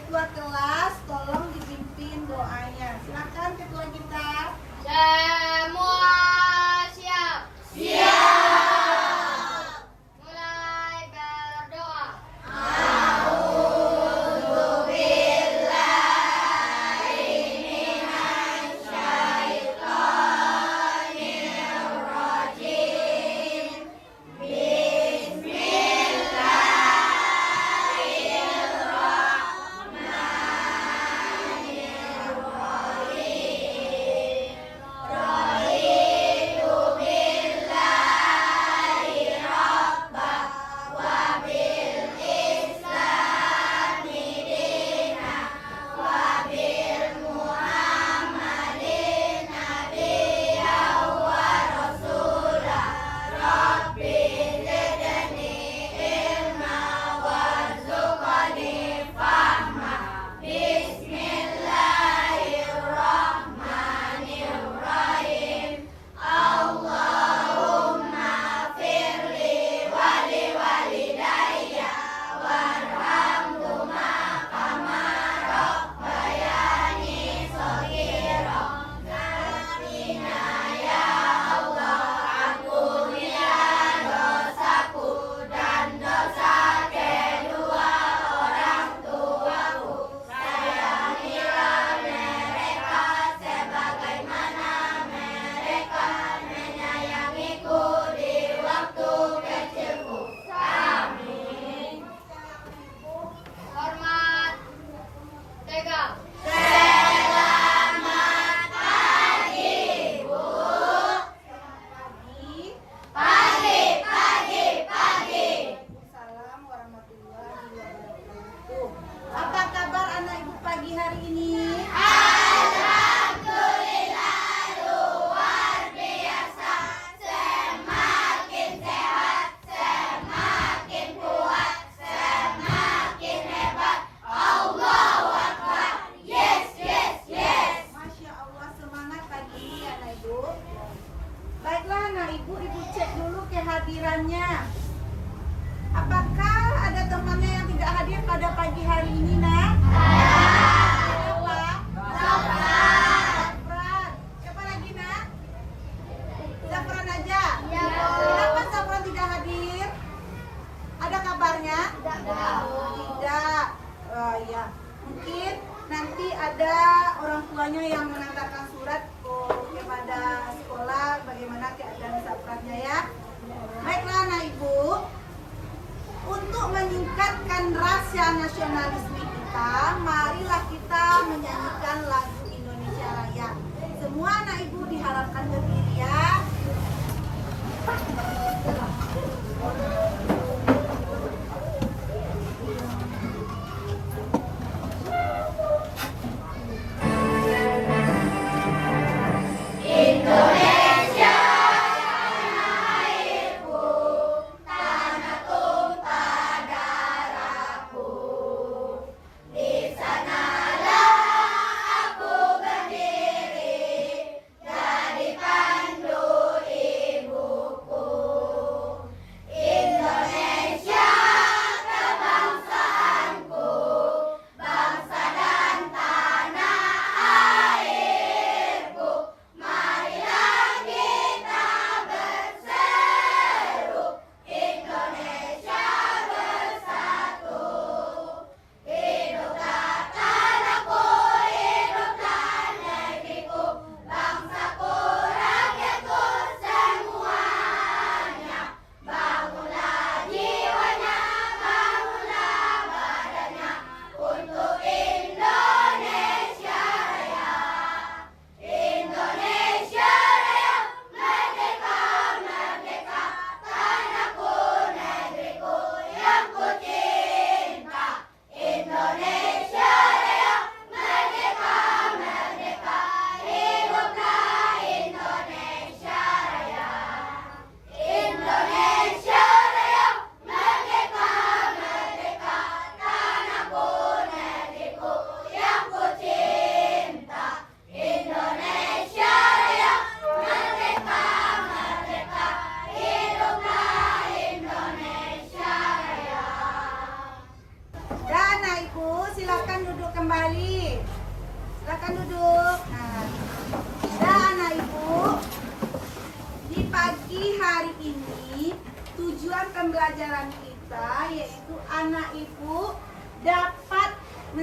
ketua kelas tolong dipimpin doanya. Silakan ketua kita. Semua siap. Siap. Mulai berdoa. Hormat. Tegak. Waalaikumsalam warahmatullahi wabarakatuh. Apa kabar anak ibu pagi hari ini? Masya Allah, semangat pagi ini anak ibu. Baiklah anak ibu cek dulu kehadirannya. Apakah ada temannya yang tidak hadir pada pagi hari ini, nak? Siapa? Zafran. Siapa lagi, nak? Zafran aja? Kenapa Zafran tidak hadir? Ada kabarnya? Tidak. Oh ya, mungkin nanti ada orang tuanya yang mengantarkan surat kepada sekolah bagaimana keadaan Zafrannya ya. Baiklah anak ibu, untuk meningkatkan rasa nasionalisme kita, marilah kita menyanyikan lagu Indonesia Raya. Semua anak ibu diharapkan berdiri ya. Indonesia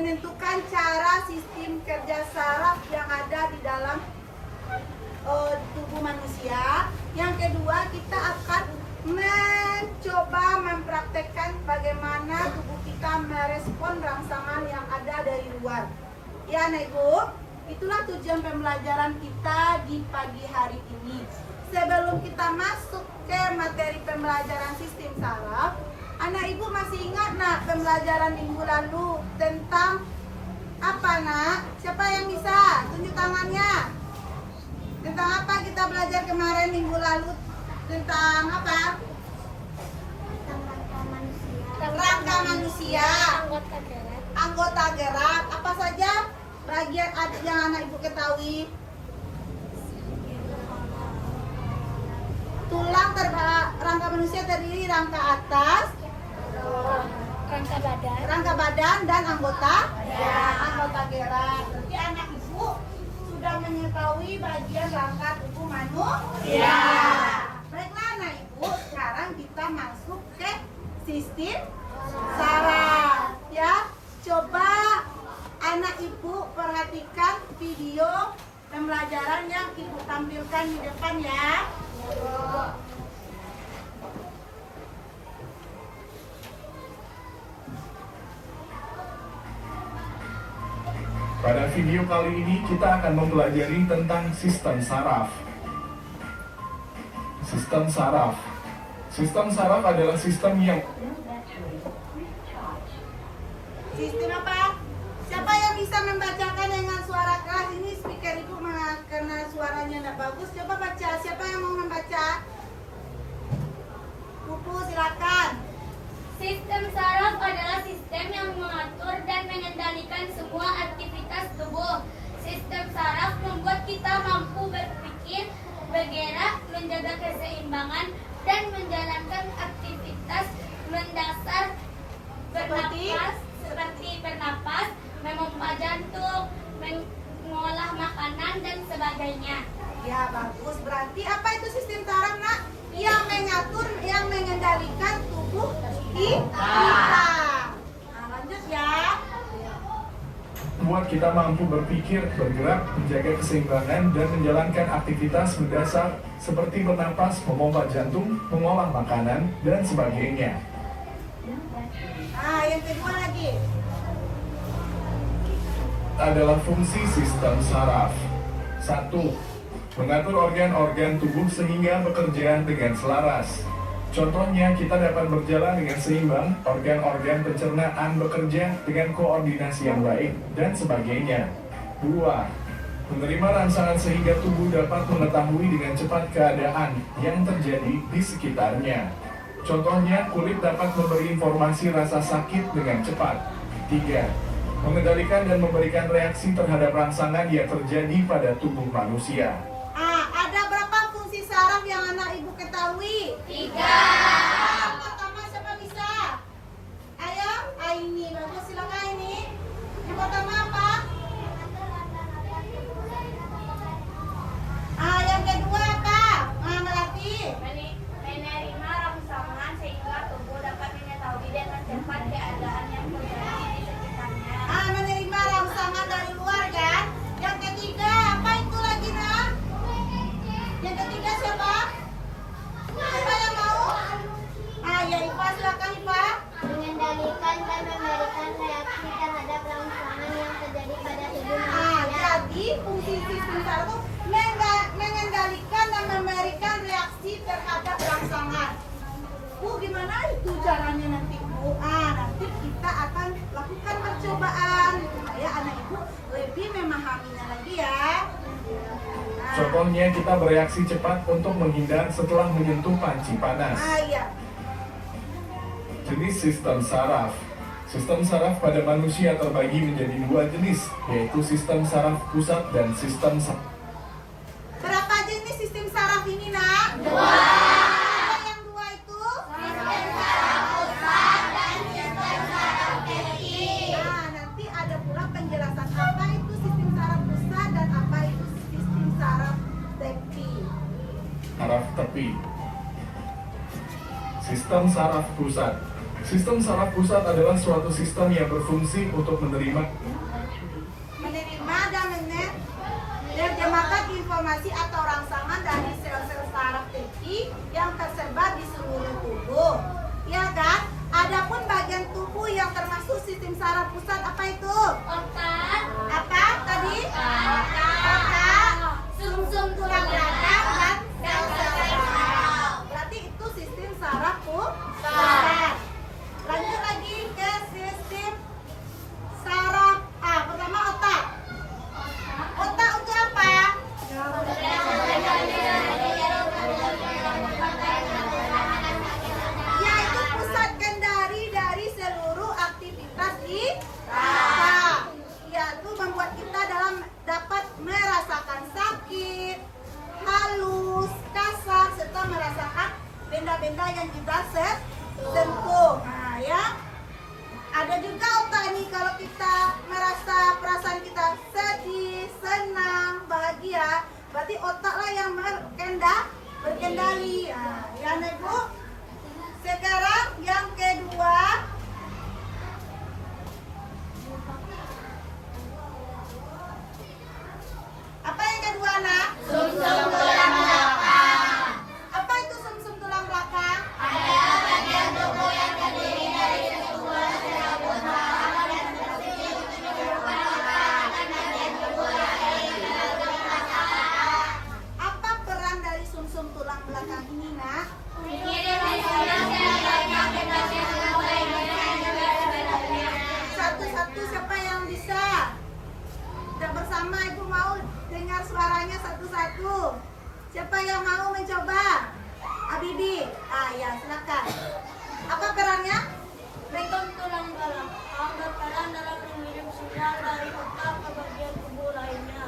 menentukan cara sistem kerja saraf yang ada di dalam tubuh manusia. Yang kedua, kita akan mencoba mempraktekkan bagaimana tubuh kita merespon rangsangan yang ada dari luar. Ya, anak ibu, itulah tujuan pembelajaran kita di pagi hari ini. Sebelum kita masuk ke materi pembelajaran sistem saraf, anak ibu masih ingat nak pembelajaran minggu lalu tentang apa nak? Siapa yang bisa? Tunjuk tangannya. Tentang apa kita belajar kemarin minggu lalu? Tentang apa? Rangka manusia. Anggota gerak. Apa saja bagian yang anak ibu ketahui? Tulang rangka manusia terdiri rangka atas, rangka badan dan anggota gerak. Berarti anak ibu sudah mengetahui bagian rangka tubuh manusia. Baiklah anak ibu, sekarang kita masuk ke sistem saraf. Ya, coba anak ibu perhatikan video pembelajaran yang ibu tampilkan di depan ya. Pada video kali ini kita akan mempelajari tentang sistem saraf. Sistem saraf. Sistem saraf adalah sistem yang Sistem apa? Siapa yang bisa membacakan dengan suara keras? Ini speaker ibu karena suaranya tidak bagus. Coba baca. Siapa yang mau membaca? Pupu, silakan. Sistem saraf adalah sistem yang mengatur dan mengendalikan semua aktivitas tubuh. Sistem saraf membuat kita mampu berpikir, bergerak, menjaga keseimbangan, dan menjalankan aktivitas mendasar seperti bernapas, memompa jantung, mengolah makanan, dan sebagainya. Ya, bagus. Berarti apa itu sistem saraf, nak? Yang mengatur, yang mengendalikan tubuh kita. Nah, lanjut ya. membuat kita mampu berpikir, bergerak, menjaga keseimbangan, dan menjalankan aktivitas mendasar seperti bernapas, memompa jantung, mengolah makanan, dan sebagainya. Nah, yang kedua lagi. Adalah fungsi sistem saraf. 1. Mengatur organ-organ tubuh sehingga bekerja dengan selaras. Contohnya, kita dapat berjalan dengan seimbang, organ-organ pencernaan bekerja dengan koordinasi yang baik, dan sebagainya. 2. Menerima rangsangan sehingga tubuh dapat mengetahui dengan cepat keadaan yang terjadi di sekitarnya. Contohnya, kulit dapat memberi informasi rasa sakit dengan cepat. 3. Mengendalikan dan memberikan reaksi terhadap rangsangan yang terjadi pada tubuh manusia. Ada berapa fungsi saraf yang anak ibu ketahui? 3. Yang pertama siapa bisa? Ayo, Aini. Bagus, silakan Aini. Yang pertama apa? Yang kedua apa? Melati. Menerima rangsangan sehingga tubuh dapat mengetahui dengan cepat keadaan yang terjadi di sekitarnya. Menerima rangsangan dari luar kan? Yang ketiga apa itu lagi nak? Yang ketiga siapa? Siapa yang mau? Ya Ipa, silakan Ipa. Mengendalikan dan memberikan reaksi terhadap rangsangan yang terjadi pada tubuh manusia. Jadi fungsi sistem saraf itu mengendalikan dan memberikan reaksi terhadap rangsangan. Bu, gimana itu caranya nanti Bu? Nanti kita akan lakukan percobaan supaya anak ibu lebih memahaminya lagi ya. Contohnya, kita bereaksi cepat untuk menghindar setelah menyentuh panci panas. Iya. Jenis sistem saraf. Sistem saraf pada manusia terbagi menjadi dua jenis, yaitu sistem saraf pusat dan sistem saraf. Berapa jenis sistem saraf ini nak? 2. Apa yang 2 itu? Sistem saraf pusat dan sistem saraf tepi. Nanti ada pula penjelasan apa itu sistem saraf pusat dan apa itu sistem saraf tepi. Saraf tepi. Sistem saraf pusat. Sistem saraf pusat adalah suatu sistem yang berfungsi untuk menerima dan menerjemahkan informasi atau rangsangan dari sel-sel saraf tepi yang tersebar di seluruh tubuh. Ya kan? Adapun bagian tubuh yang termasuk sistem saraf pusat apa itu? Otak. Apa tadi? Otak, sumsum tulang belakang dan sel-sel saraf. Berarti itu sistem saraf pusat. Lanjut lagi ke sistem saraf. Pertama otak. Otak untuk apa? Yaitu pusat kendali dari seluruh aktivitas di otak. Yaitu membuat kita dapat merasakan sakit, halus, kasar, serta merasakan benda-benda yang kita sentuh. Nah, ya. Ada juga otak ini kalau kita merasa perasaan kita sedih, senang, bahagia, berarti otaklah yang berkendali. Nah, ya Ibu. Sekarang yang kedua. Apa yang kedua, Nak? Sumsum tulang belakang. Apa itu sumsum tulang belakang? Adalah bagian tubuh yang terdiri dari sebuah sel otak dan tersebut menyebabkan otak dan bagian tubuh lain dalam pernafasan. Apa peran dari sumsum tulang belakang ini, Nak? Mengirim informasi banyak ke bagian tubuh lainnya dan juga sebaliknya. Satu-satu siapa yang bisa? Dan bersama Ibu mau dengar suaranya satu-satu. Siapa yang mau mencoba? Abibi. Ya, silakan. Apa perannya? Sumsum tulang belakang berperan dalam mengirim sinyal dari otak ke bagian tubuh lainnya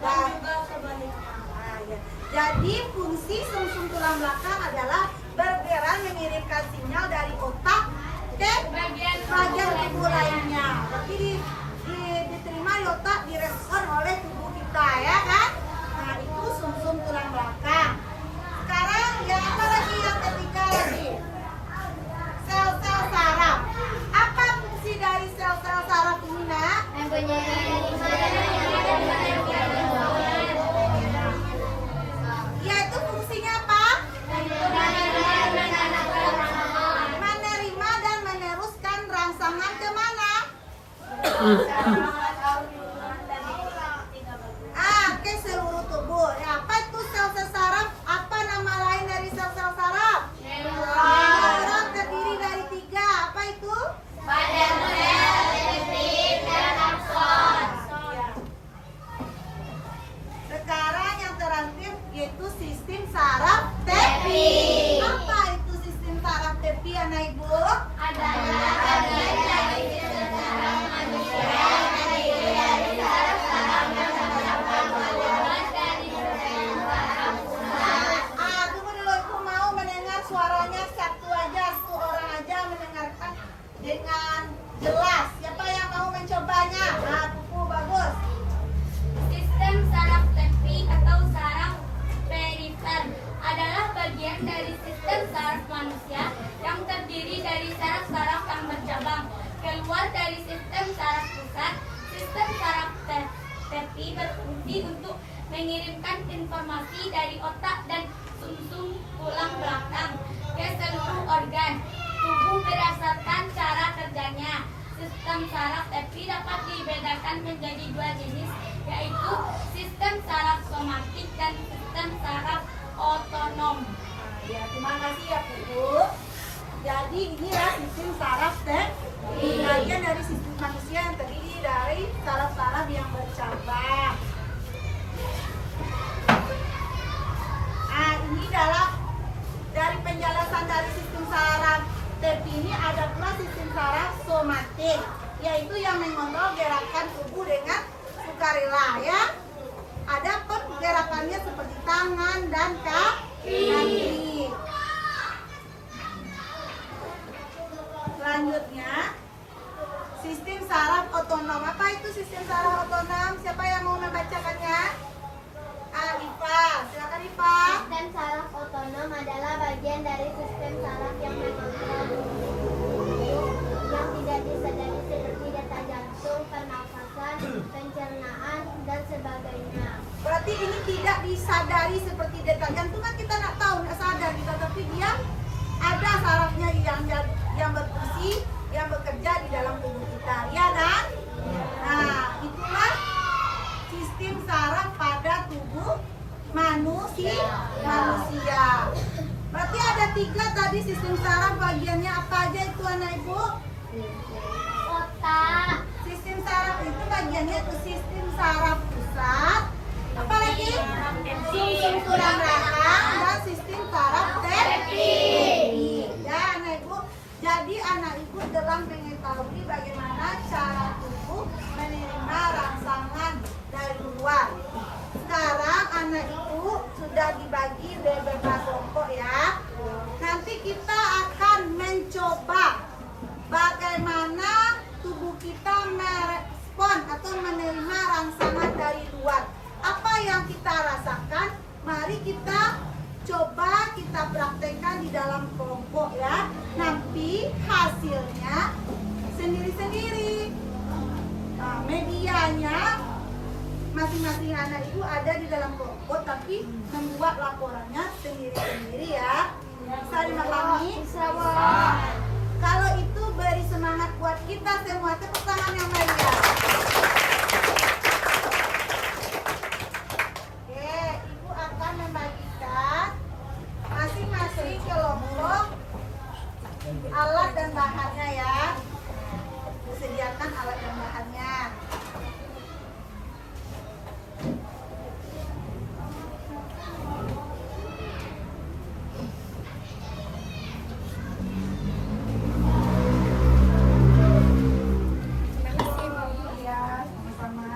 dan juga sebaliknya. Ya. Jadi fungsi sumsum tulang belakang adalah berperan mengirimkan sinyal dari otak ke bagian tubuh lainnya. Berarti diterima di otak, direspon oleh tubuh kita, ya kan? Nah, itu sumsum tulang belakang. Sekarang yang apa lagi, yang ketiga lagi? Sel-sel saraf. Apa fungsi dari sel-sel saraf ini, Nak? Yaitu fungsinya apa? Menerima dan meneruskan rangsangan kemana? Ke seluruh tubuh. Ya, apa itu sel-sel saraf? Apa nama lain dari sel-sel saraf? Saraf terdiri dari 3. Apa itu? Badan sel, dendrit, dan akson. Sekarang yang terakhir yaitu sistem saraf tepi. Apa itu sistem saraf tepi, anak Ibu? Adalah bagian dari sistem saraf manusia yang terdiri dari saraf-saraf yang terdapat bebas dari sistem saraf pusat. Tunggu dulu, Ibu mau mendengar suaranya satu orang aja mendengarkan dengan jelas. Siapa yang mau mencobanya? Pupu bagus. Sistem saraf tepi atau saraf perifer adalah bagian dari sistem saraf manusia yang terdiri dari saraf-saraf yang bercabang. Keluar dari sistem saraf pusat, sistem saraf tepi berfungsi untuk mengirimkan informasi dari otak dan sumsum tulang belakang ke seluruh organ tubuh berdasarkan cara kerjanya. Sistem saraf tepi dapat dibedakan menjadi 2 jenis, yaitu sistem saraf somatik dan sistem saraf otonom. Ya, terima kasih ya Pupu. Jadi inilah sistem saraf tepi, bagian dari sistem manusia yang terdiri dari saraf-saraf yang bercabang. Ini dari penjelasan dari sistem saraf tepi ini ada pula sistem saraf somatik, yaitu yang mengontrol gerakan tubuh dengan sukarela, ya. Ada pun gerakannya seperti tangan dan kaki. Selanjutnya, sistem saraf otonom. Apa itu sistem saraf otonom? Siapa yang mau membacakannya? Ipa, silakan Ipa. Sistem saraf otonom adalah bagian dari sistem saraf yang mengontrol dan sebagainya. Berarti ini tidak disadari seperti detak jantung kan kita nggak tahu, nggak sadar kita, tapi dia ada sarafnya yang berfungsi, yang bekerja di dalam tubuh kita, ya kan? Nah, itulah sistem saraf pada tubuh manusia. Berarti ada 3 tadi sistem saraf, bagiannya apa aja itu anak ibu? Otak, Sistem saraf itu bagiannya itu sistem saraf pusat, apalagi sumsum tulang belakang dan sistem saraf tepik. Ya anak ibu, jadi anak ibu telah mengetahui bagaimana cara tubuh menerima rangsangan dari luar. Sekarang anak ibu sudah dibagi beberapa kelompok ya. Nanti kita akan mencoba bagaimana tubuh kita merespon atau menerima rangsangan dari luar. Apa yang kita rasakan, mari kita coba kita praktekkan di dalam kelompok ya. Nanti hasilnya sendiri-sendiri. Nah, medianya masing-masing anak ibu ada di dalam kelompok, tapi membuat laporannya sendiri-sendiri ya. Bisa dimahami? Kalau itu beri semangat buat kita semua. Tepuk tangan yang meriah. Oke, ibu akan membagikan masing-masing kelompok alat dan bahannya ya. Disediakan alat dan bahannya. Ya, sama-sama.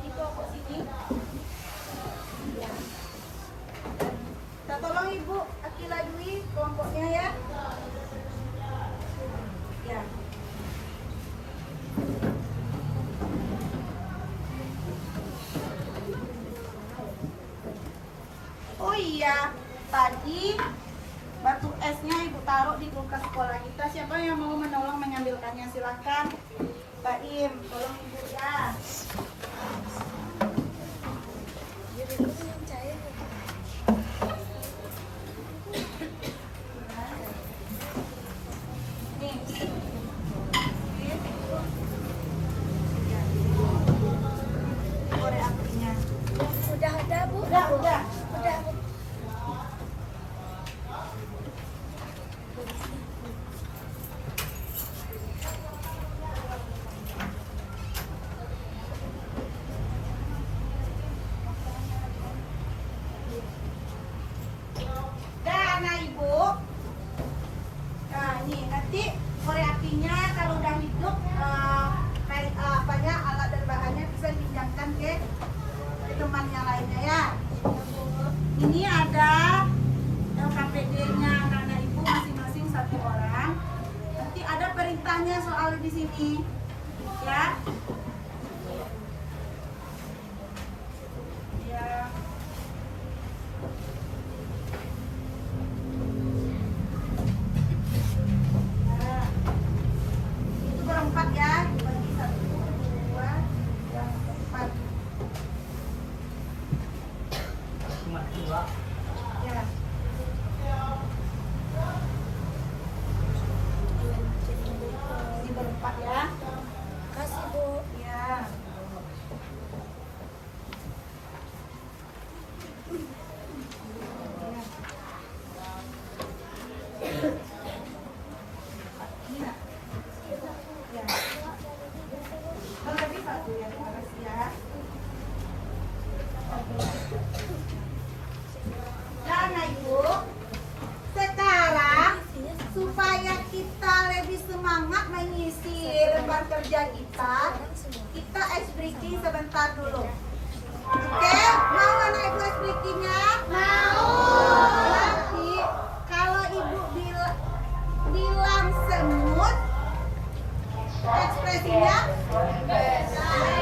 Di kelompok sini. Ya. Kita tolong Ibu Akila Dwi kelompoknya ya. Ya. Oh iya, tadi batu esnya Ibu taruh di kulkas sekolah kita. Siapa yang mau menolong mengambilkannya? Silakan Pak Im, tolong Ibu ya. Nih. Korek apinya. Udah ada, Bu? Udah. Udah, Bu. Dah anak ibu. Nah ini nanti korek apinya kalau udah hidup alat dan bahannya bisa dipinjamkan ke teman yang lainnya ya. Ini ada LKPD-nya anak ibu masing-masing 1 orang. Nanti ada perintahnya soal di sini ya. Ya. Nah, itu berempat ya, dibagi 1, 2, 4. Cuma 2. Ya. Ini berempat ya. Kasih, Bu. Ya. Ini nak? Ya. Kalau lebih 1 ya, terima kasih ya. Dan Ibu, sekarang supaya kita lebih semangat mengisi lembar kerja kita ice breaking sebentar dulu. Oke, mau anak ibu ice breakingnya? Mau. Nanti kalau ibu bilang semut, ekspresinya besar.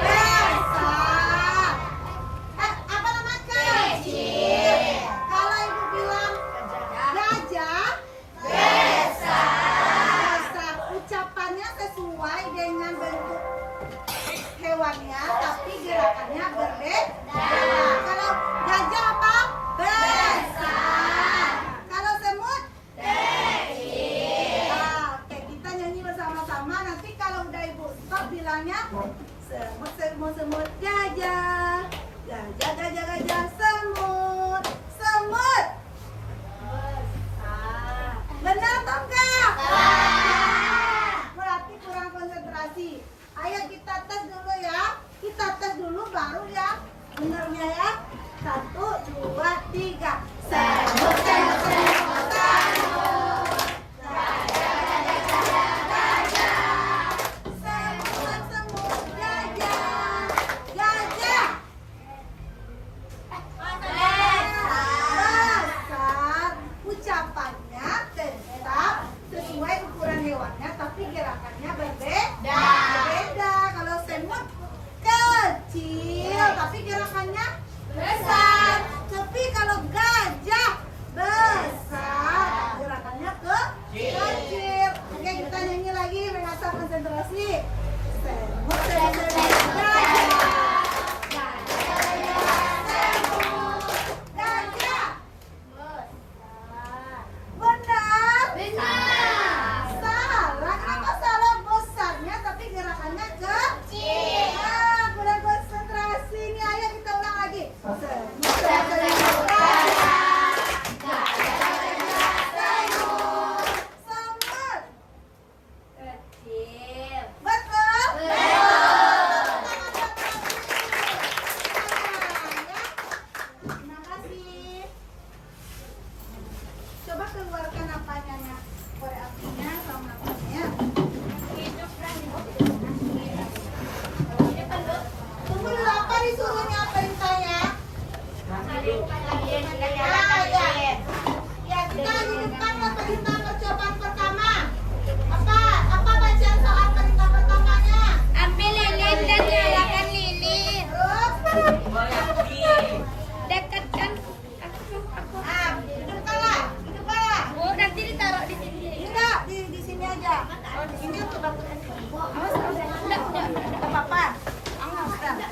Apa nama kecil? Kalau ibu 3. Semut, semut, semut, semut. Semut, semut, gajah. Gajah. Besar. Ucapannya tetap sesuai ukuran hewannya, tapi gerakannya berbeda. Beda. Kalau semut kecil, tapi gerakannya besar. Tapi kalau gajah besar, gerakannya kecil. Oke, kita nyanyi lagi, mengasah konsentrasi. Semut, semut, semut, gajah. Gajah. Benar. Salah. Kenapa salah? Besarnya tapi gerakannya kecil. Kurang konsentrasi. Ini ayo kita ulang lagi. Semut, semut, semut, gajah. Semut. Kecil. Betul? Terima kasih. Coba keluarkan apanya, korek apinya sama apanya. Hidup dan Tunggu dulu, apa disuruhnya perintahnya? Ya, kita di depan perintah percobaan pertama. Apa bacaan soal perintah pertamanya? ambil lilin dan nyalakan lilin. Terus, Dekatkan hidup kalah. Oh, nanti ditaruh di sini. Enggak, di sini aja. Oh, di sini untuk batu es. Awas, Enggak. enggak apa-apa. Awas, enggak.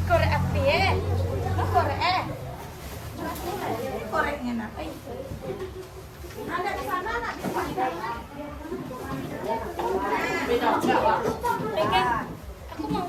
Korek api ya. Korek. Koreknya nak. Ada di sana, nak di sana. Pegang. Aku mau.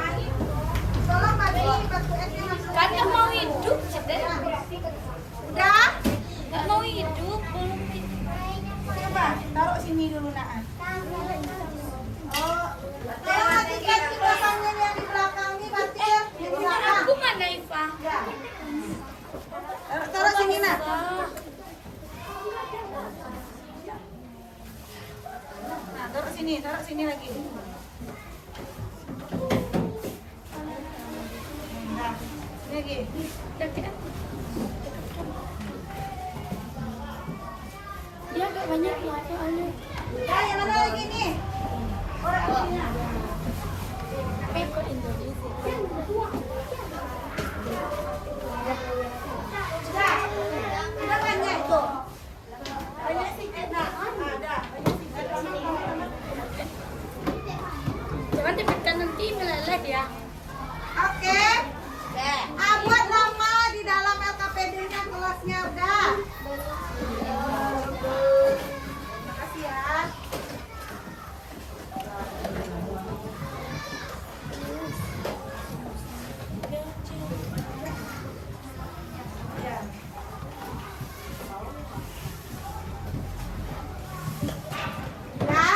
Tolong bagi batu esnya langsung. Kan nggak mau hidup, Cedek. Udah? Nggak mau hidup, belum hidup. Coba taruh sini dulu Naan. Oh, tolong matikan kipasannya yang di belakang nih, Batir. Yang di Punya belakang. aku mana, Iva? Ya. Taruh sini nak. Nah, taruh sini lagi. Nah, ini lagi. Dia agak banyak ya soalnya. Ya, yang mana lagi nih? Orang apinya. Peko Indonesia. Sudah banyak itu. Banyak sedikit nak. Ada. Banyak sedikit. Jangan dipikirkan nanti meleleh ya. Oke. Buat nama di dalam LKPD-nya kelasnya udah. Terima kasih ya. Ya. Udah?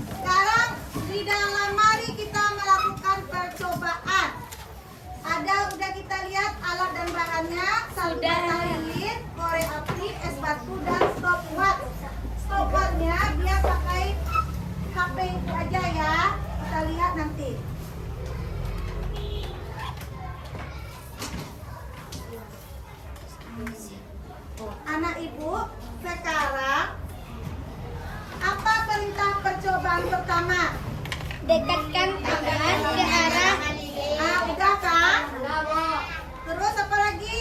Sekarang di dalam mari kita melakukan percobaan. Udah kita lihat alat dan bahannya, Sudah. lilin, korek api, es batu dan stopwatch. Stopwatchnya dia pakai HP itu aja ya. Kita lihat nanti. Anak ibu, sekarang apa perintah percobaan pertama? Dekatkan tangan ke arah Udah kan? Terus apa lagi?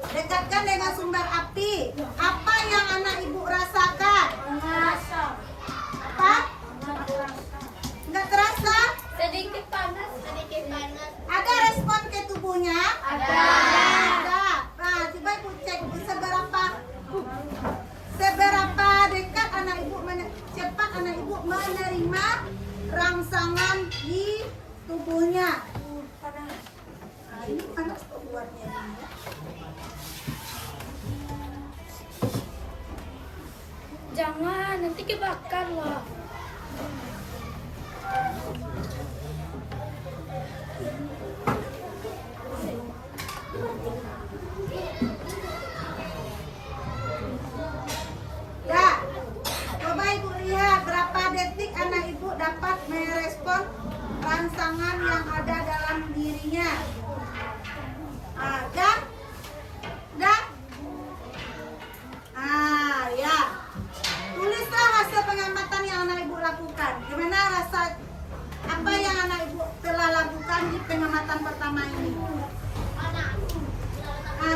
Dekatkan dengan sumber api. Apa yang anak ibu rasakan? Apa? Enggak terasa? sedikit panas, sedikit tubuhnya. Panas. Nah, ini panas tuh buatnya ini ya. Jangan, nanti kebakar loh. Ya, coba ibu lihat berapa detik anak ibu dapat merespon rangsangan yang ada dalam dirinya. Dah? Ya. Tulislah hasil pengamatan yang anak ibu lakukan. Gimana rasa apa yang anak ibu telah lakukan di pengamatan pertama ini?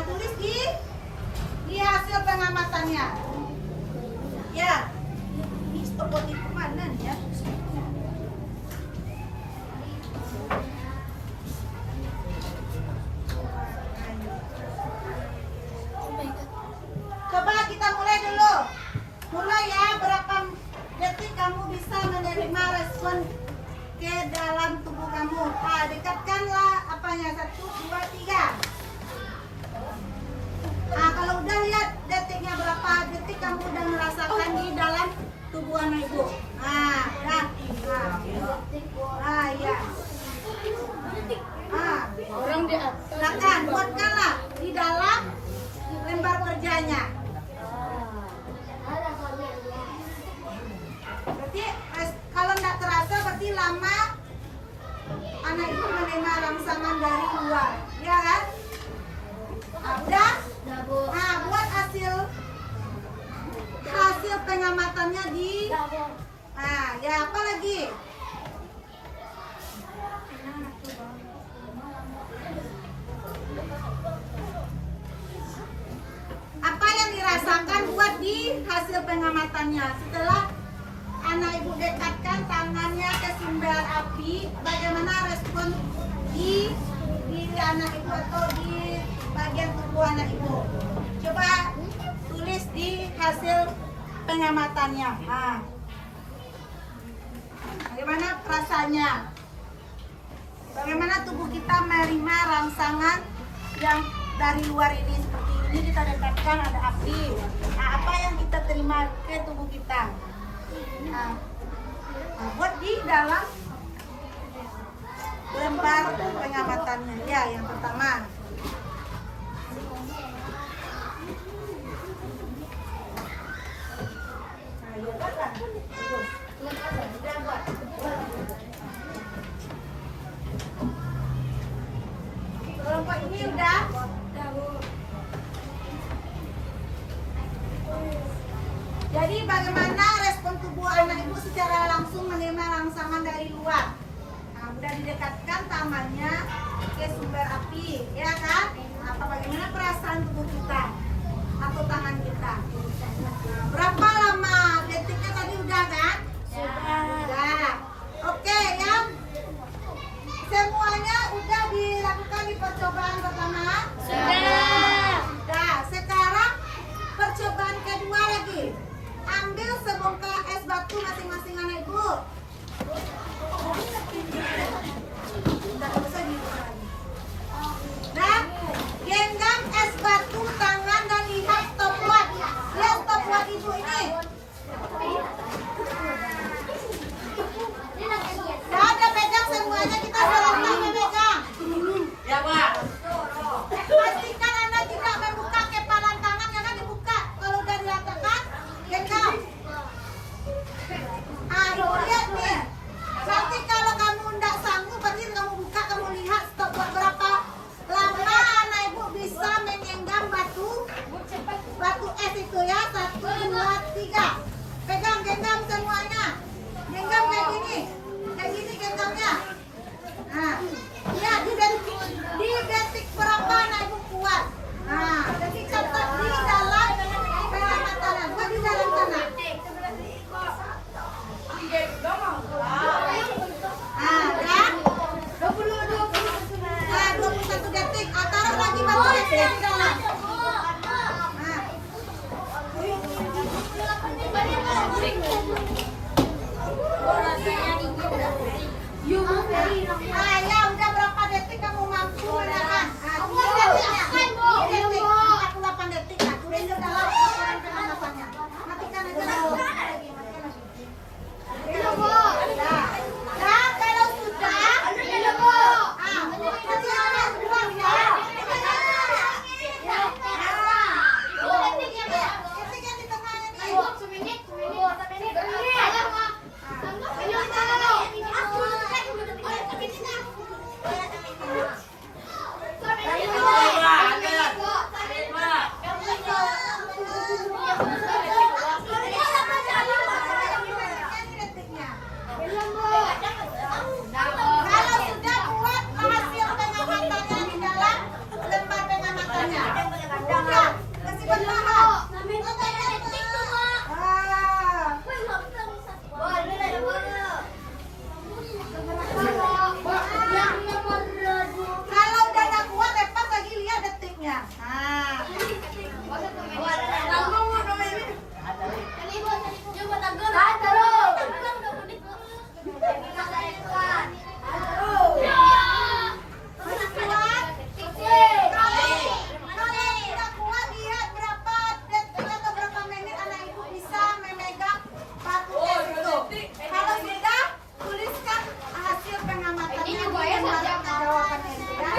Tulis di hasil pengamatannya. Ya. Ini stop di mana nih ya? Coba kita mulai dulu. Mulai ya, berapa detik kamu bisa menerima respon ke dalam tubuh kamu. Dekatkanlah apanya, 1, 2, 3. Kalau udah lihat detiknya berapa detik kamu udah merasakan di dalam tubuh anak ibu. Ya. Orang di atas. Silakan buatkanlah di dalam lembar kerjanya. Berarti kalau nggak terasa berarti lama anak ibu menerima rangsangan dari luar, ya kan? Udah? Buat hasil pengamatannya di. Ya apa lagi? Apa yang dirasakan buat di hasil pengamatannya setelah anak ibu dekatkan tangannya ke sumber api, bagaimana respon di diri anak ibu atau di bagian tubuh anak ibu? Coba tulis di hasil pengamatannya. Bagaimana perasaannya? Bagaimana tubuh kita menerima rangsangan yang dari luar ini? Seperti ini kita dekatkan ada api. Apa yang kita terima ke tubuh kita? Buat di dalam lembar pengamatannya. Ya, yang pertama. Kelompok ini udah. Jadi bagaimana respon tubuh anak ibu secara langsung menerima rangsangan dari luar? Udah didekatkan tangannya ke sumber api, ya kan? Bagaimana perasaan tubuh kita atau tangan kita? Berapa lama detiknya tadi udah kan? Sudah. Oke ya. Semuanya udah dilakukan di percobaan pertama? Sudah. Sekarang percobaan kedua lagi. Ambil sebongkah es batu masing-masing anak ibu. Nah, genggam es batu tangan dan lihat stopwatch. Lihat stopwatch ibu ini. Dan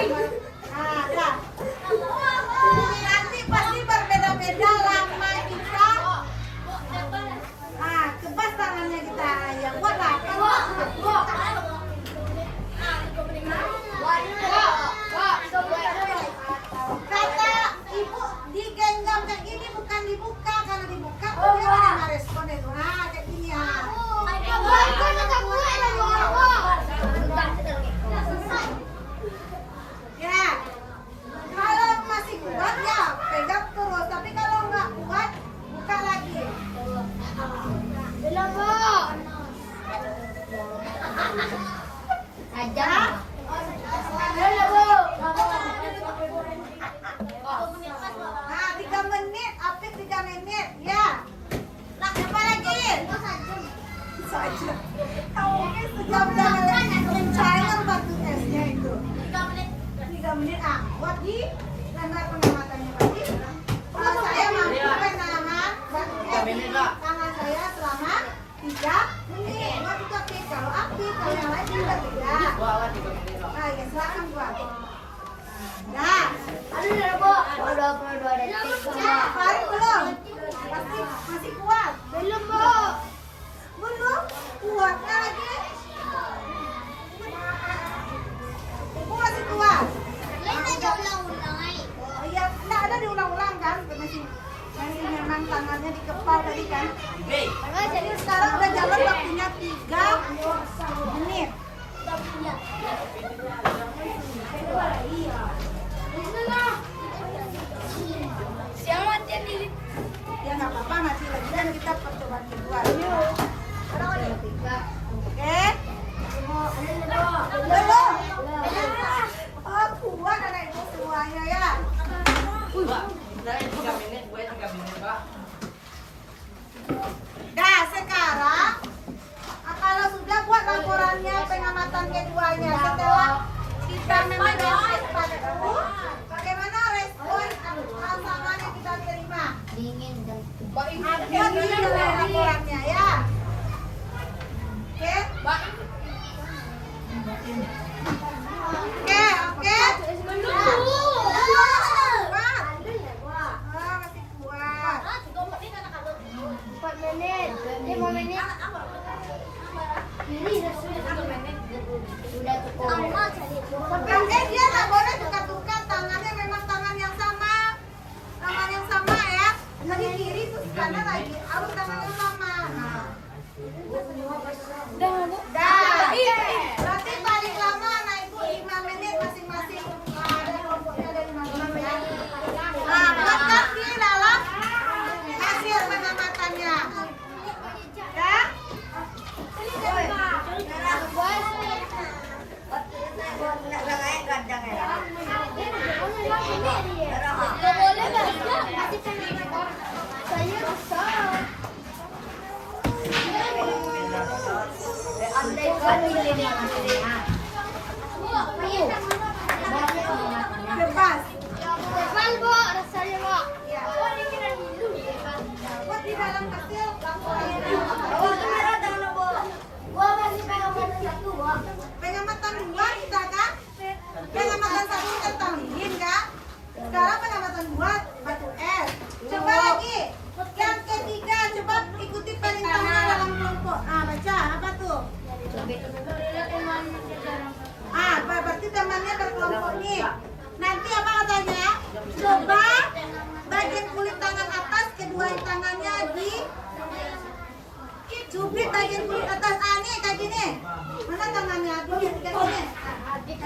Nah, dah. Nanti pasti berbeda-beda lama kita. Kebas tangannya kita. Ya, buat apa? Kata ibu digenggam kayak gini bukan dibuka, karena dibuka dia ada respon itu. Nah, kayak gini ya. Ya, kalau masih kuat ya pegang terus, tapi kalau nggak kuat buka lagi. Belum, Bu. Aja. Nah, 3 menit, Apik 3 menit, ya. Nah, apa lagi? Saja. Kamu mungkin sejam jangan mencair batu esnya itu. 3 menit, buat di lempar pengamatannya tadi. Saya mampu menahan batu es tangan saya selama 3 menit. Buat itu Apik. Kalau Apik, kalau yang lain juga tidak. Nah, ya silakan buat. Nah, Udah 22 detik. Farid belum? Masih kuat? Belum, Bu. Belum? Kuatnya lagi? Ibu masih kuat? Lain aja ulang-ulang aja. Oh iya, nggak ada diulang-ulang kan? Masih memang tangannya dikepal tadi kan? Jadi sekarang udah jalan waktunya 3 menit. Siang latihan diri. Ya nggak apa-apa, masih lagi kan kita percobaan kedua. Oke? Belum? Oh, kuat anak ibu semuanya ya. Nah, sekarang kalau sudah buat laporannya pengamatan keduanya setelah kita memegang itu, bagaimana respon pasangan yang kita terima? Dingin dan Buat di dalam laporannya ya. Oke? Oke. Kuat. Masih kuat. 4 menit. 5 menit. Sudah cukup. Dia nggak boleh tukar-tukar tangannya, memang tangan yang sama. Tangan yang sama ya. Tadi kiri terus kanan lagi. Harus tangan yang sama. Dah. Berarti paling lama anak ibu 5 menit masing-masing. Ada kelompoknya ada 5 menit ya. Nah, buatkan di dalam hasil pengamatannya. Ya. Bebas. Ya. Buat di dalam hasil laporannya. Pengamatan 2 kita kan? Pengamatan 1 tentang lilin kan? Sekarang pengamatan 2 batu es. Coba lagi. Yang ketiga, coba ikuti perintahnya dalam kelompok. Baca apa tuh? Berarti temannya berkelompok nih. Nanti apa katanya? Coba bagian kulit tangan atas, kedua tangannya di cubit bagian kulit atas. Nih kayak gini. Mana tangannya? Di kayak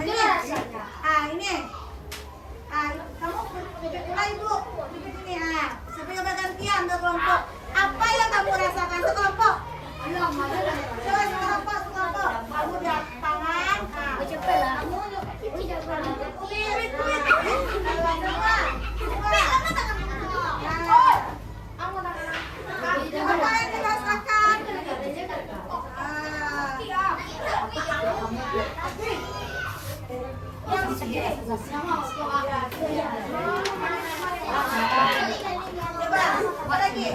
gini. Ini. Kamu pipit mulai ibu. Pipit ini. Sampai gantian berkelompok. Apa yang kamu rasakan sekelompok? Coba sekelompok. Kamu di tangan. Kamu kulit. Apa yang dirasakan? Coba, apa lagi?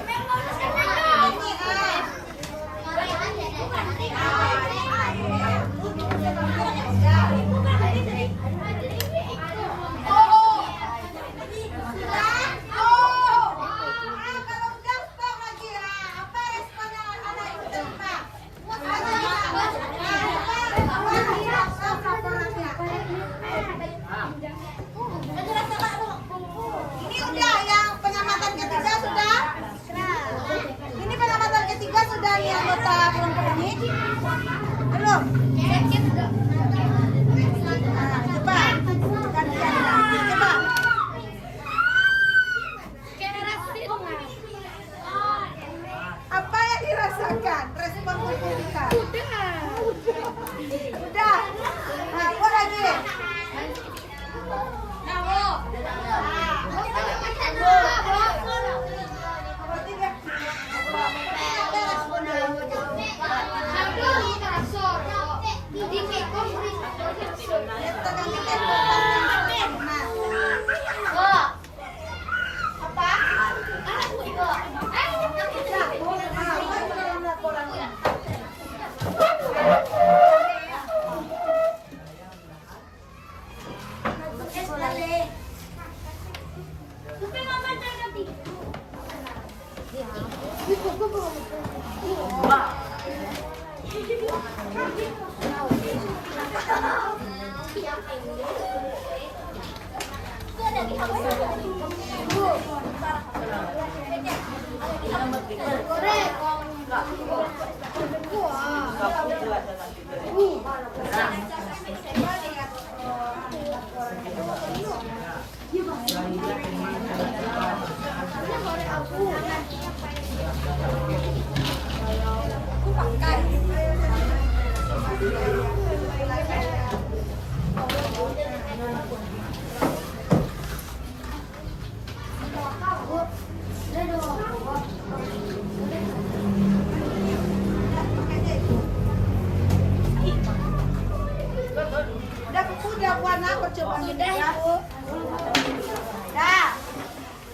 Udah kuku udah warna percobaan ini ya.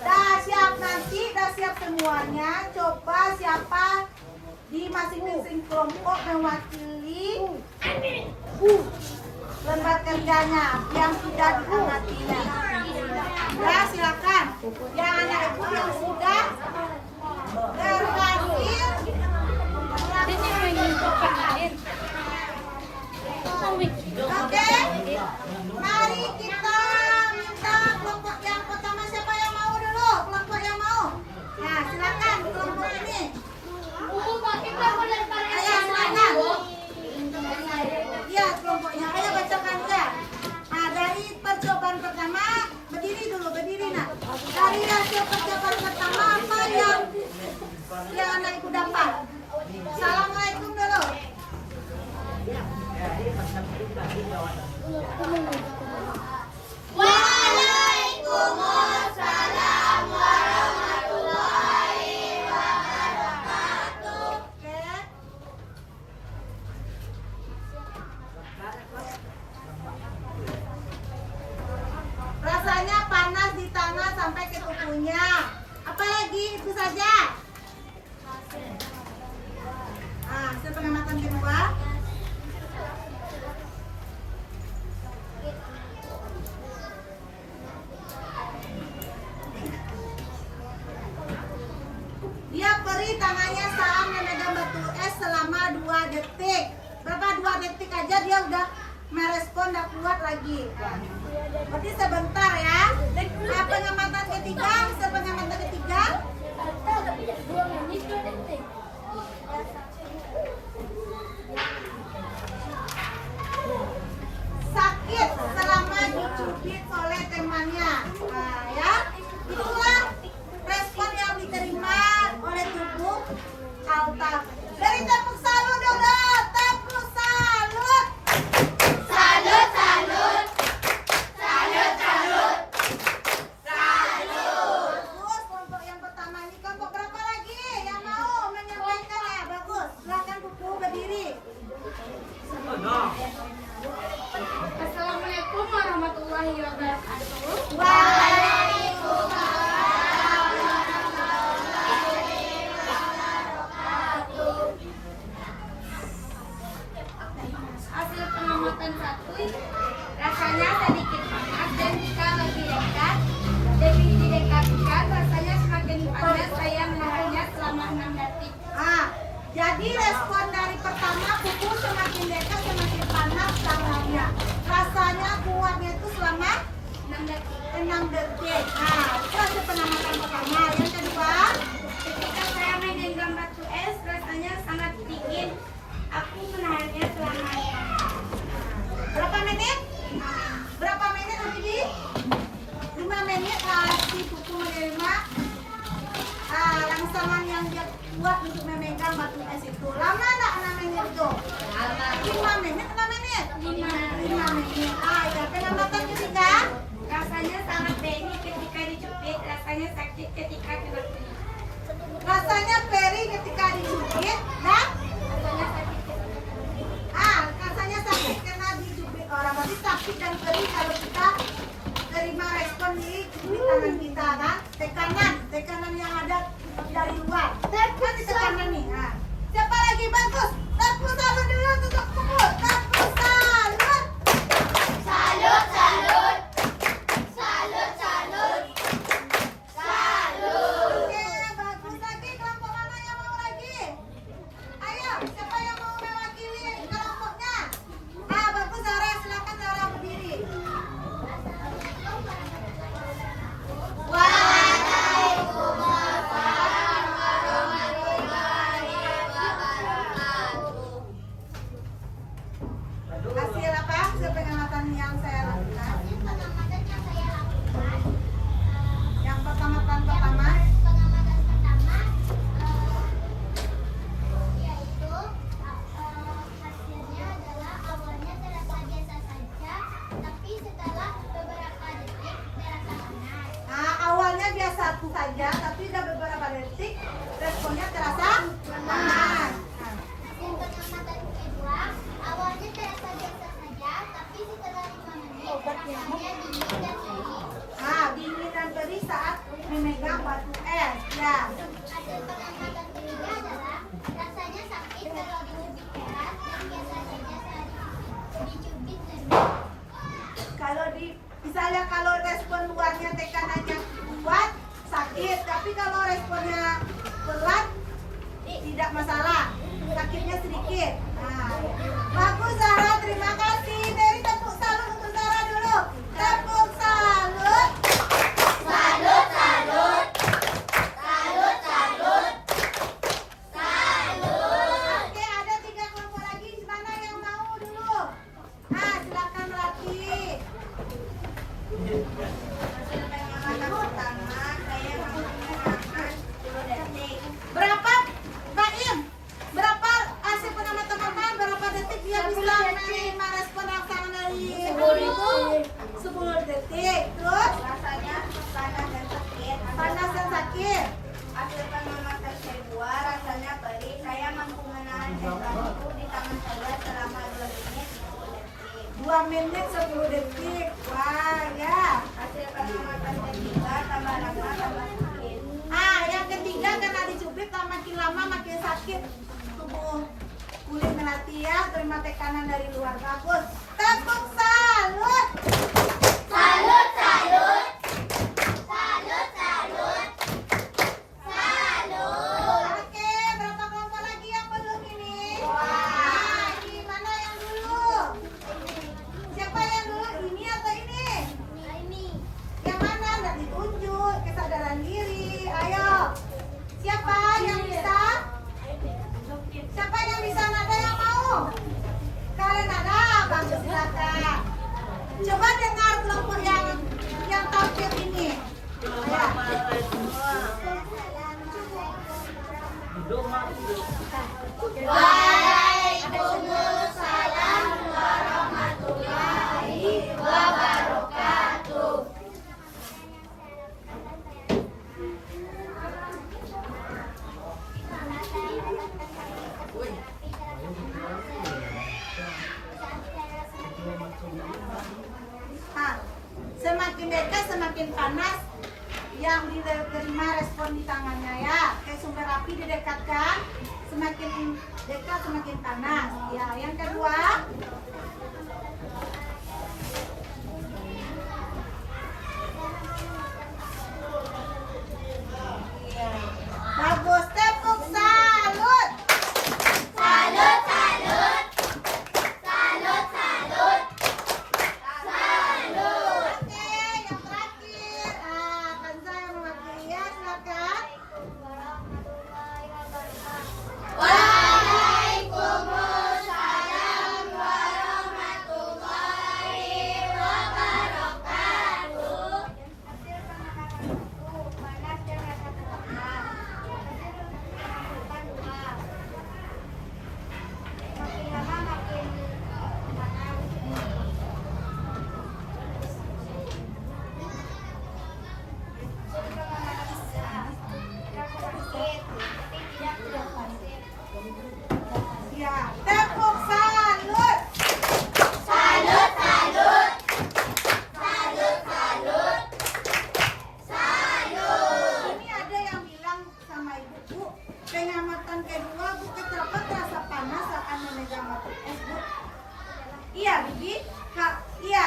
Dah siap nanti, dah siap semuanya. Coba siapa di masing-masing kelompok mewakili lembar kerjanya yang sudah diamatinya. Ya silakan. Yang anak ibu yang sudah berhasil. Oke, mari kita minta kelompok yang pertama, siapa yang mau dulu? Kelompok yang mau. Nah, silakan kelompok ini. Ayo silakan. Iya kelompoknya. Ayo bacakan ya. Nah, dari percobaan pertama berdiri dulu, berdiri nak. Dari hasil percobaan pertama apa yang anak ibu dapat? Assalamualaikum dulu. Waalaikumsalam warahmatullahi wabarakatuh. Oke. Rasanya panas di tangan sampai ke kukunya. Apalagi itu saja. Ah, hasil pengamatan kedua. Dia perih tangannya saat memegang batu es selama 2 detik. Berapa 2 detik aja dia udah merespon, udah kuat lagi. Berarti sebentar ya. Nah, pengamatan ketiga, hasil pengamatan ketiga. Sakit selama dicubit oleh temannya. Nah, ya. Itulah respon yang diterima oleh tubuh Alta. Dari tepuk salut dong, tepuk salut. Salut, salut. Salut, salut. Bagus, kelompok yang pertama ini. Kelompok berapa lagi yang mau menyampaikan ya? Bagus, silakan kuku berdiri. Assalamualaikum warahmatullahi wabarakatuh. Hasil pengamatan 1, rasanya sedikit panas dan jika lebih dekat, didekatkan rasanya semakin panas. Saya menahannya selama 6 detik. Ah, jadi respon dari pertama kuku semakin dekat semakin panas tangannya. Rasanya kuatnya itu selama 6 detik. 6 detik. Nah, itu hasil pengamatan pertama. Yang kedua, Ketika saya memegang batu es, rasanya sangat dingin. Aku menahannya selama berapa menit? Berapa menit nanti? 5 menit. Si kuku menerima rangsangan yang dia kuat untuk memegang batu es itu. Lama enggak 6 menit itu? 5 menit, 6 menit? 5 menit. Ya, pengamatan ketiga. Rasanya sangat perih ketika dicubit, rasanya sakit ketika kena kulit. Rasanya perih ketika dicubit dan Rasanya sakit rasanya sakit karena dicubit orang. Berarti sakit dan perih kalau kita terima respon di cubit tangan kita kan. Tekanan yang ada dari luar. Kan di tekanan nih. Nah, siapa lagi bagus? Tepuk salut dulu untuk kuku. Tepuk salut. Salut, salut. Salut, salut. Salut. Oke, bagus lagi. Kelompok mana yang mau lagi? Ayo, siapa yang mau mewakili kelompoknya? Bagus Zara, silakan Zara berdiri. langsung saja, tapi udah beberapa detik responnya terasa panas. Nah, Hasil pengamatan kedua, awalnya terasa biasa saja, tapi setelah 5 menit rasanya dingin dan pedih. nah, dingin dan pedih saat memegang batu es. Ya. Hasil pengamatan ketiga adalah rasanya sakit kalau dicubit keras dan biasa saja saat dicubit lembut. Misalnya kalau respon luarnya tekanannya kuat, sakit, tapi kalau responnya pelan, tidak masalah, sakitnya sedikit. Nah, bagus Zara, terima kasih. Dari tepuk salut untuk Zara dulu. Tepuk salut. Salut, salut. Salut, salut. Salut. Oke, ada 3 kelompok lagi. Mana yang mau dulu? Nah, silakan Melati. Hasil pengamatan pertama, saya menggunakan 10 detik. Berapa, Mbak Im? Berapa hasil pengamatan pertama? Berapa detik dia bisa menerima respon rangsangan dari 10 detik. Terus? Rasanya panas dan sakit. Panas dan sakit. Hasil pengamatan kedua, rasanya perih. Saya mampu menahan temperatur di tangan saya selama 2 menit 10 detik. 2 menit 10 detik. Wah, ya. Hasil pengamatan ketiga, tambah lama tambah sakit. Yang ketiga karena dicubit makin lama makin sakit tubuh kulit Melati ya. Terima tekanan dari luar. Bagus. Tepuk salut. Salut, salut. Salut, salut. Salut. Oke, berapa kelompok lagi yang belum ini? Nah, gimana yang dulu? Siapa yang dulu? Ini atau ini? Ini Yang mana? Nggak ditunjuk. Kesadaran diri. Ayo. Siapa yang bisa? Siapa yang bisa? Nada yang mau? Kalian ada? Bagus, silakan. Coba dengar kelompok yang tampil ini. Ayo. Waalaikumsalam warahmatullahi wabarakatuh. Nah, semakin dekat semakin panas yang diterima respon di tangannya ya. Kayak sumber api didekatkan, semakin dekat semakin panas. Ya, yang kedua. Iya. Bagus, tepuk salut. Salut, salut. Salut, salut. Salut. Oke, yang terakhir. Kanza yang mewakili ya, silakan. Waalaikumsalam warahmatullahi wabarakatuh. hasil pengamatan 1, panas dan rasa terbakar. Hasil pengamatan 2, makin lama makin panas. Hasil pengamatan 3, rasa sakit, tapi tidak pasif. Ya, tepuk salut. Salut, salut. Salut, salut. Salut. Ini ada yang bilang sama ibu, Bu, pengamatan kedua Bu kenapa terasa panas saat memegang batu es, Bu? Iya, Bibi. Iya.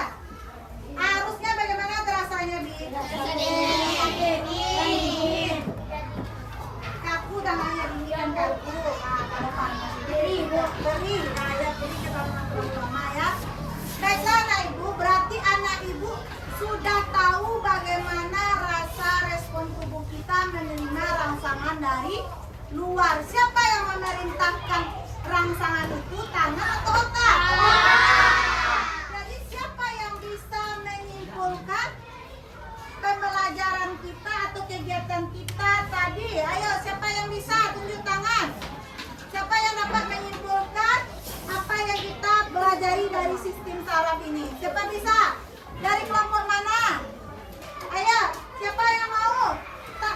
Harusnya bagaimana terasanya, Bi? Dingin. Kaku tangannya dingin dan kaku. Nah, kalau panas beri, Bu, beri. Nah, ya, beri kita lama ya. Baiklah, anak ibu, berarti anak ibu sudah tahu bagaimana rasa respon tubuh kita menerima rangsangan dari luar. Siapa yang memerintahkan rangsangan itu, tangan atau otak? Jadi siapa yang bisa menyimpulkan pembelajaran kita atau kegiatan kita tadi? Ayo, siapa yang bisa? Tunjuk tangan. Siapa yang dapat menyimpulkan apa yang kita pelajari dari sistem saraf ini? Siapa bisa? Dari kelompok mana? Ayo, siapa yang mau? Tak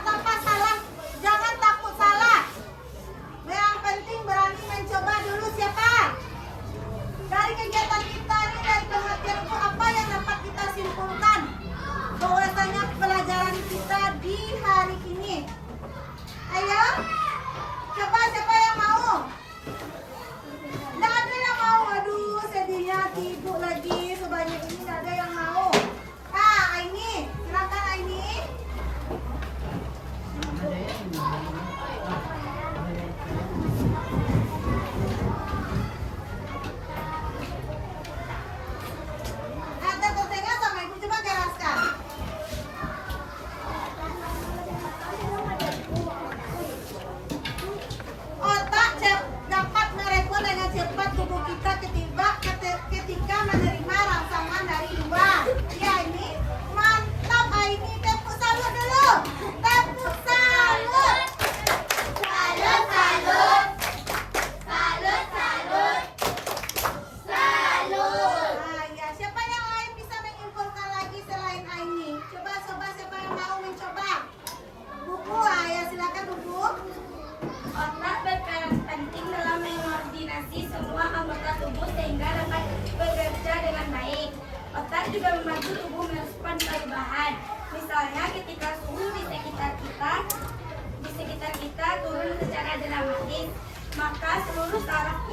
juga membantu tubuh merespon perubahan. Misalnya ketika suhu di sekitar kita turun secara dramatis, maka seluruh saraf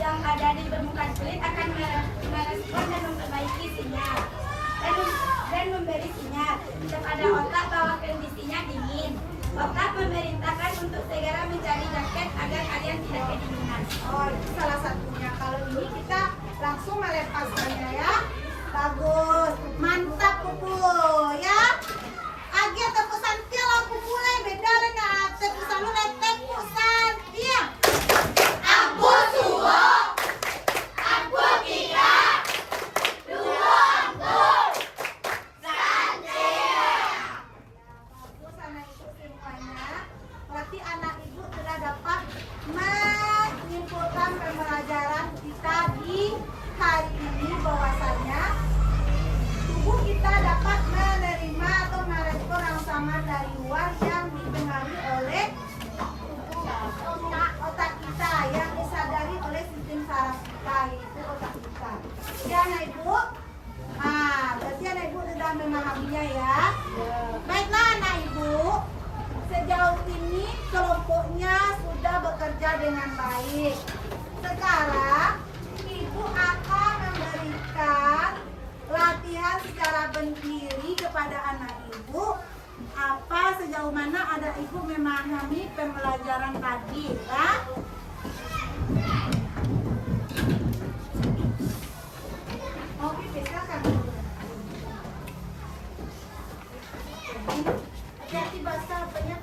yang ada di permukaan kulit akan merespon dan memperbaiki sinyal dan memberi sinyal kepada otak bahwa kondisinya dingin. Otak memerintahkan untuk segera mencari jaket agar kalian tidak kedinginan. Oh, itu salah satunya. Kalau ini kita langsung melepaskannya ya. Bagus, mantap Pupu ya. Agi tepusan tiang Pupu le beda dengan tepusan lu le tepusan tiang. Aku suwo, aku tidak, duo aku, Bagus anak ibu semuanya. Berarti anak ibu sudah dapat menyimpulkan pembelajaran kita di hari ini bahwasanya tubuh kita dapat menerima atau merespon rangsangan dari luar yang dipengaruhi oleh otak kita yang disadari oleh sistem saraf kita, yaitu otak kita. Ya anak ibu. Berarti anak ibu sudah memahaminya ya. Baiklah anak ibu, sejauh ini kelompoknya sudah bekerja dengan baik. Sekarang ibu akan memberikan latihan secara berdiri kepada anak ibu. Apa sejauh mana ada ibu memahami pembelajaran tadi ya? Mau pipis kan? Hati-hati basah banyak.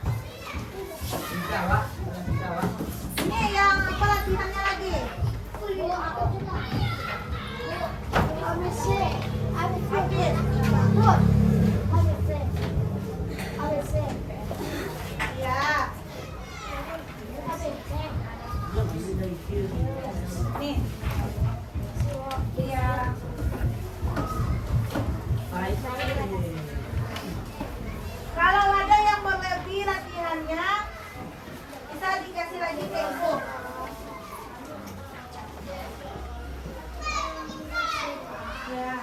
Bisa, Wak. Bisa, Wak. Ini yang apa latihannya lagi? Aku juga. ABC. ABC. Habis. Bagus. ABC. ABC. Ya. ABC. Nih. Iya. Baik. Kalau ada yang berlebih latihannya, bisa dikasih lagi ke ibu. Ya.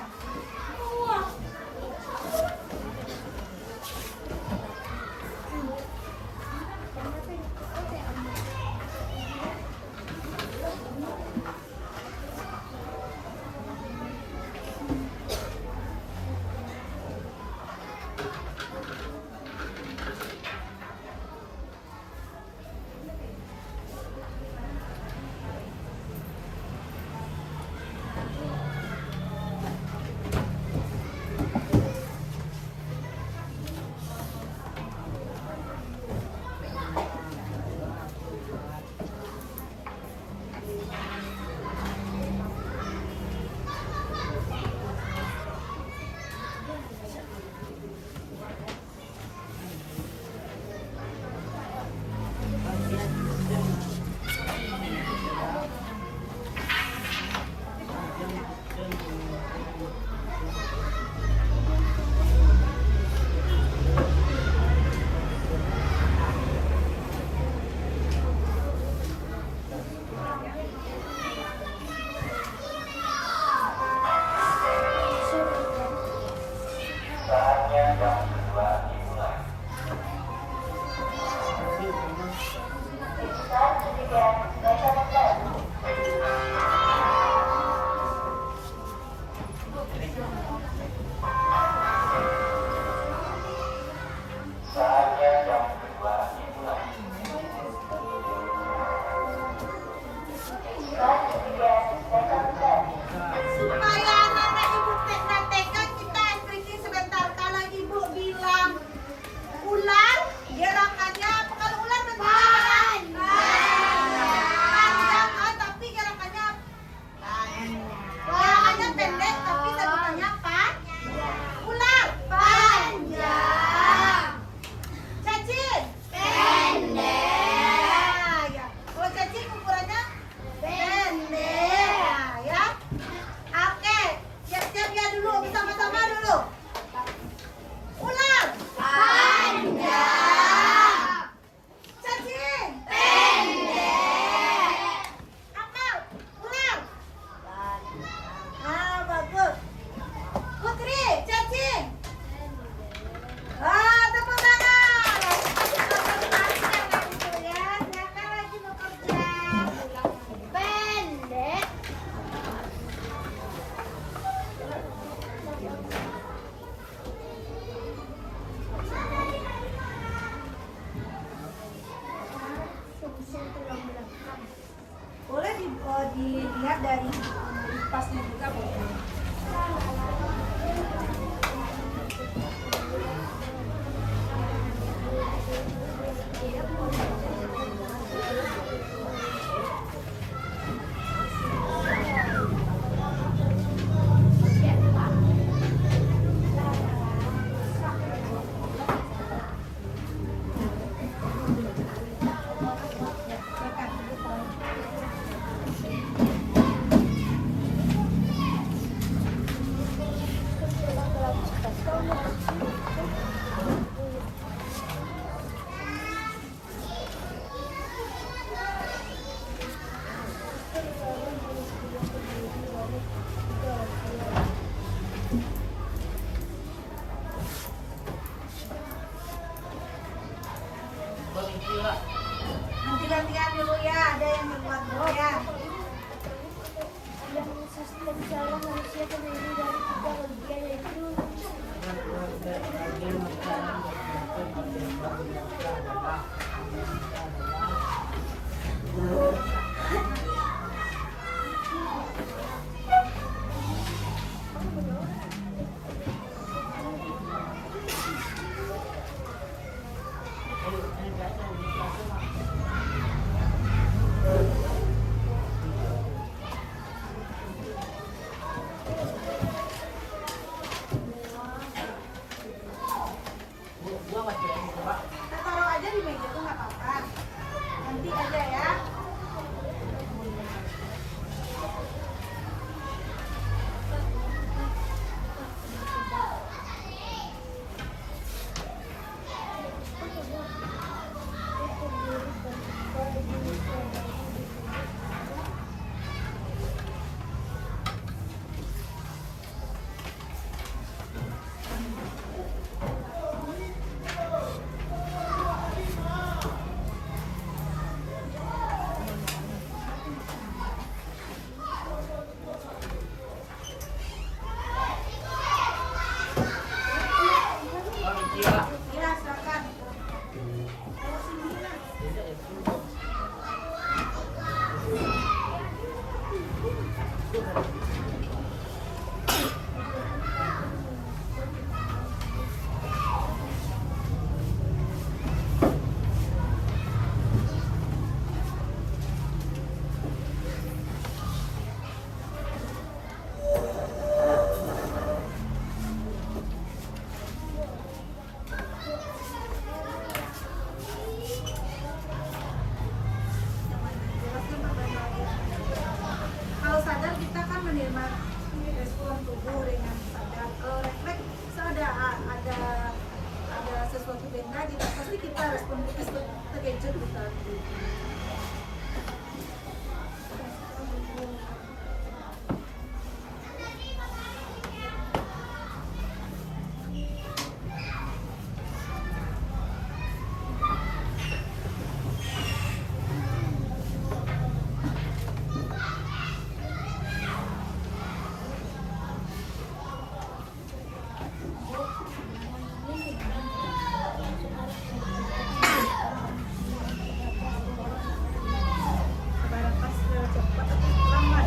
Sebarang pas cepat atau lambat?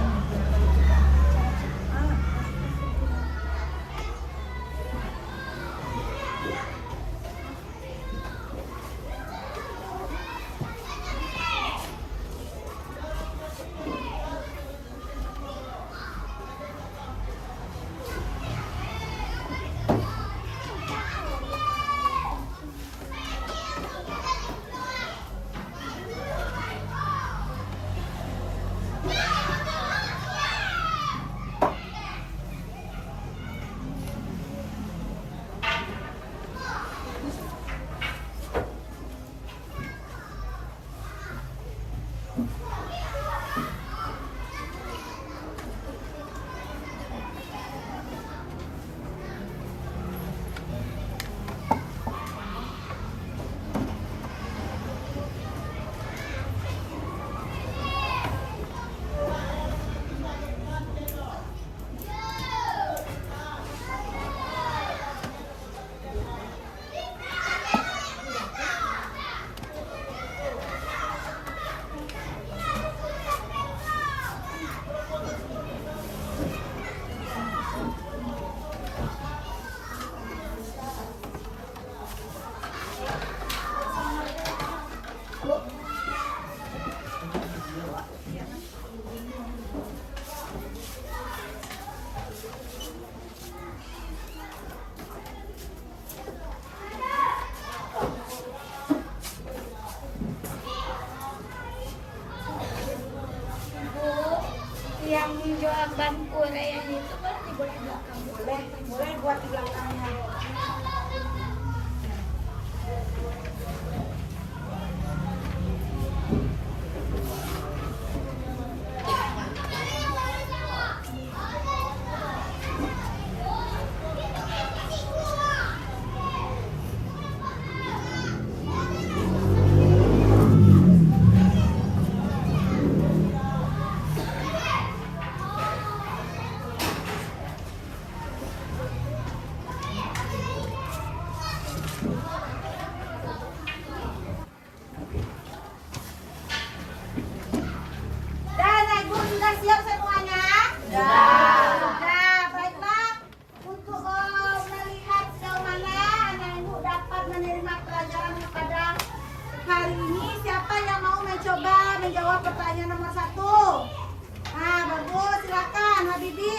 Ah. Yang menjual bangku yang itu boleh dibuat di belakang. Boleh buat di belakangnya. Dan Ibu sudah siap semuanya? Sudah, baiklah. Untuk melihat sejauh mana anak Ibu dapat menerima pelajaran pada hari ini, siapa yang mau mencoba menjawab pertanyaan nomor 1? Nah, bagus, silakan Habibi.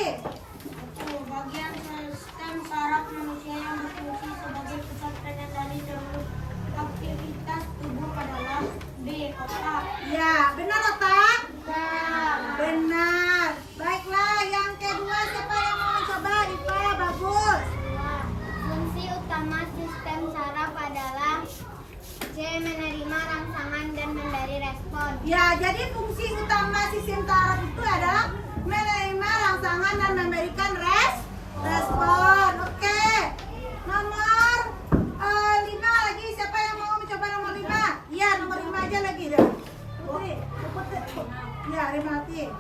Bagian sistem saraf manusia yang berfungsi sebagai pusat kendali seluruh aktivitas tubuh adalah B. Otak. Ya, benar otak? Benar. Baiklah, yang kedua siapa yang mau mencoba? Ipa, bagus. Fungsi utama sistem saraf adalah C. Menerima rangsangan dan memberi respon. Ya, jadi fungsi utama sistem saraf itu adalah menerima rangsangan dan memberikan respon. Oke. Nomor 5 lagi. Siapa yang mau mencoba nomor 5? Iya, nomor 5 aja lagi dah. Oke. Ya, Rimati.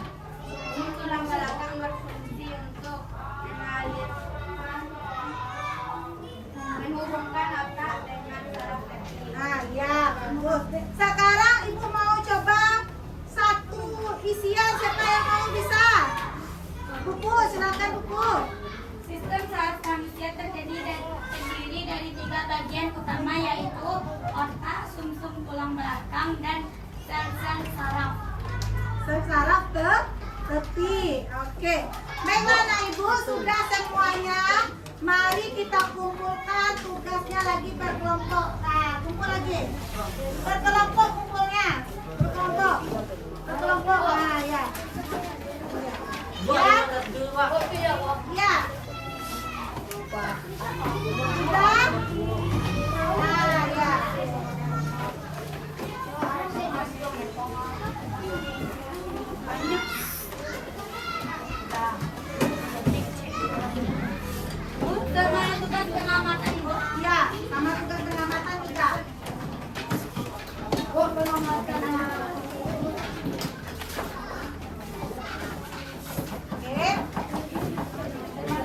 Ini tulang belakang berfungsi untuk mengalirkan, menghubungkan otak dengan saraf kecil. Nah, ya, bagus. Sekarang Ibu mau coba satu isian. Siapa yang mau bisa? Buku, silakan buku. Sistem saraf manusia terdiri dari 3 bagian utama, yaitu otak, sumsum tulang belakang, dan sel-sel saraf. Saraf tepi. Oke. Bagaimana Ibu? Sudah semuanya? Mari kita kumpulkan tugasnya lagi berkelompok. Nah, kumpul lagi. Berkelompok kumpulnya. Berkelompok. Nah, ya. Ya. Ya. Sudah? Nah, ya. Sama tugas pengamatan, Ibu. Ya, sama tugas pengamatan juga. Oke. Terima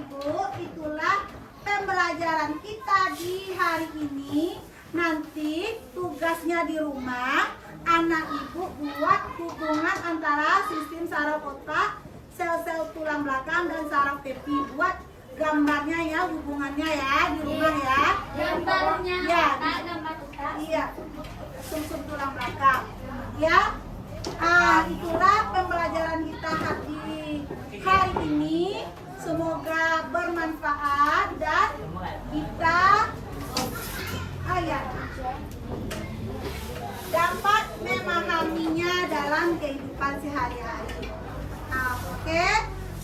Ibu, itulah pembelajaran kita di hari ini. Nanti tugasnya di rumah, anak ibu buat hubungan antara sistem saraf otak, sel-sel tulang belakang dan saraf tepi. Buat gambarnya ya, hubungannya ya di rumah ya. Gambarnya Ya, otak, gambar otak. iya, sumsum tulang belakang. Ya, itulah pembelajaran kita hari ini. Semoga bermanfaat dan kita dapat memahaminya dalam kehidupan sehari-hari. Oke,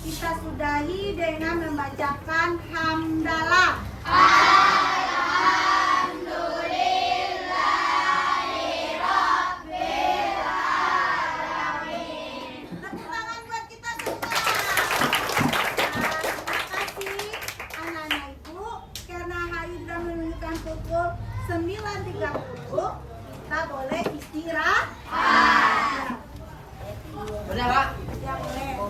kita sudahi dengan membacakan hamdalah. Tepuk tangan buat kita semua. Terima kasih anak-anak ibu, karena hari sudah menunjukkan pukul 9.30, kita boleh istirahat.